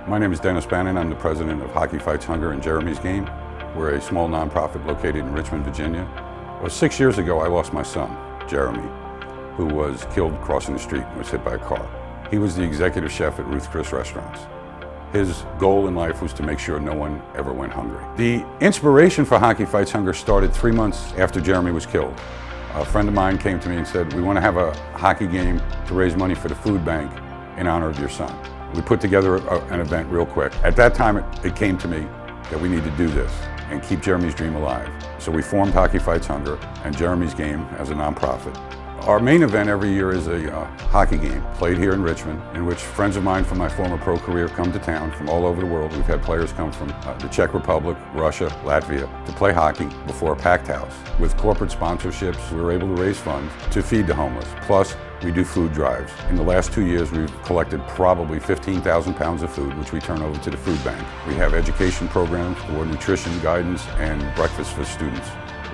My name is Bannon. I'm the president of Hockey Fights Hunger and Jeremy's Game. We're a small nonprofit located in Richmond, Virginia. Well, 6 years ago, I lost my son, Jeremy, who was killed crossing the street and was hit by a car. He was the executive chef at Ruth's Chris Restaurants. His goal in life was to make sure no one ever went hungry. The inspiration for Hockey Fights Hunger started 3 months after Jeremy was killed. A friend of mine came to me and said, "We want to have a hockey game to raise money for the food bank in honor of your son." We put together an event real quick. At that time, it came to me that we need to do this and keep Jeremy's dream alive. So we formed Hockey Fights Hunger and Jeremy's Game as a nonprofit. Our main event every year is a hockey game played here in Richmond, in which friends of mine from my former pro career come to town from all over the world. We've had players come from the Czech Republic, Russia, Latvia to play hockey before a packed house. With corporate sponsorships, we were able to raise funds to feed the homeless. Plus, we do food drives. In the last 2 years, we've collected probably 15,000 pounds of food, which we turn over to the food bank. We have education programs for nutrition guidance and breakfast for students.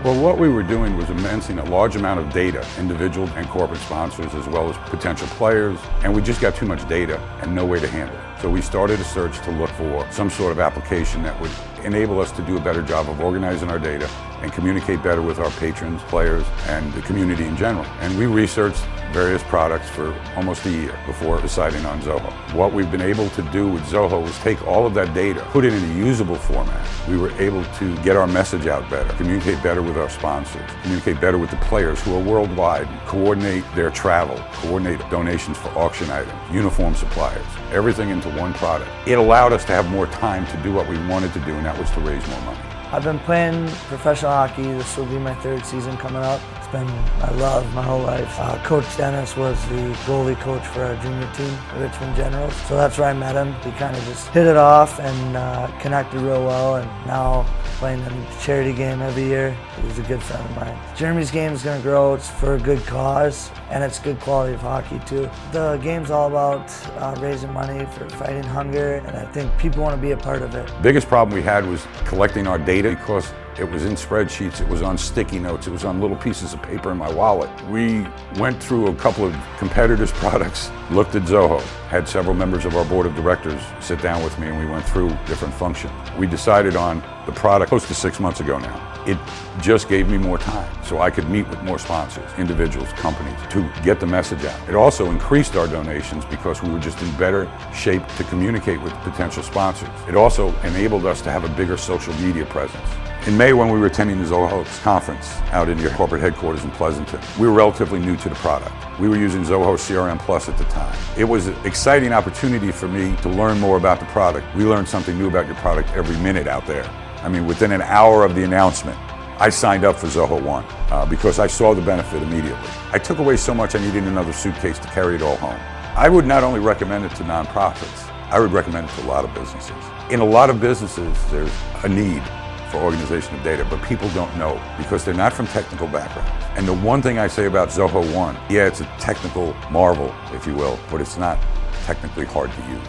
Well, what we were doing was amassing a large amount of data, individual and corporate sponsors, as well as potential players, and we just got too much data and no way to handle it. So we started a search to look for some sort of application that would enable us to do a better job of organizing our data and communicate better with our patrons, players, and the community in general. And we researched various products for almost a year before deciding on Zoho. What we've been able to do with Zoho is take all of that data, put it in a usable format. We were able to get our message out better, communicate better with our sponsors, communicate better with the players who are worldwide, coordinate their travel, coordinate donations for auction items, uniform suppliers, everything into one product. It allowed us to have more time to do what we wanted to do, and that was to raise more money. I've been playing professional hockey. This will be my 3rd season coming up. It's been my love my whole life. Coach Dennis was the goalie coach for our junior team, the Richmond Generals. So that's where I met him. We kind of just hit it off and connected real well. And now playing in a charity game every year. He's a good friend of mine. Jeremy's Game is going to grow. It's for a good cause, and it's good quality of hockey too. The game's all about raising money for fighting hunger, and I think people want to be a part of it. Biggest problem we had was collecting our data because it was in spreadsheets, it was on sticky notes, it was on little pieces of paper in my wallet. We went through a couple of competitors' products, looked at Zoho, had several members of our board of directors sit down with me, and we went through different functions. We decided on the product close to 6 months ago now. It just gave me more time so I could meet with more sponsors, individuals, companies, to get the message out. It also increased our donations because we were just in better shape to communicate with potential sponsors. It also enabled us to have a bigger social media presence. In May, when we were attending the Zoho conference out in your corporate headquarters in Pleasanton, we were relatively new to the product. We were using Zoho CRM Plus at the time. It was an exciting opportunity for me to learn more about the product. We learned something new about your product every minute out there. I mean, within an hour of the announcement, I signed up for Zoho One because I saw the benefit immediately. I took away so much I needed another suitcase to carry it all home. I would not only recommend it to nonprofits, I would recommend it to a lot of businesses. In a lot of businesses, there's a need for organization of data, but people don't know because they're not from technical backgrounds. And the one thing I say about Zoho One, yeah, it's a technical marvel, if you will, but it's not technically hard to use.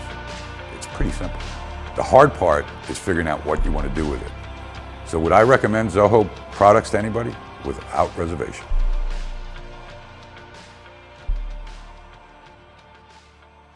It's pretty simple. The hard part is figuring out what you want to do with it. So would I recommend Zoho products to anybody? Without reservation.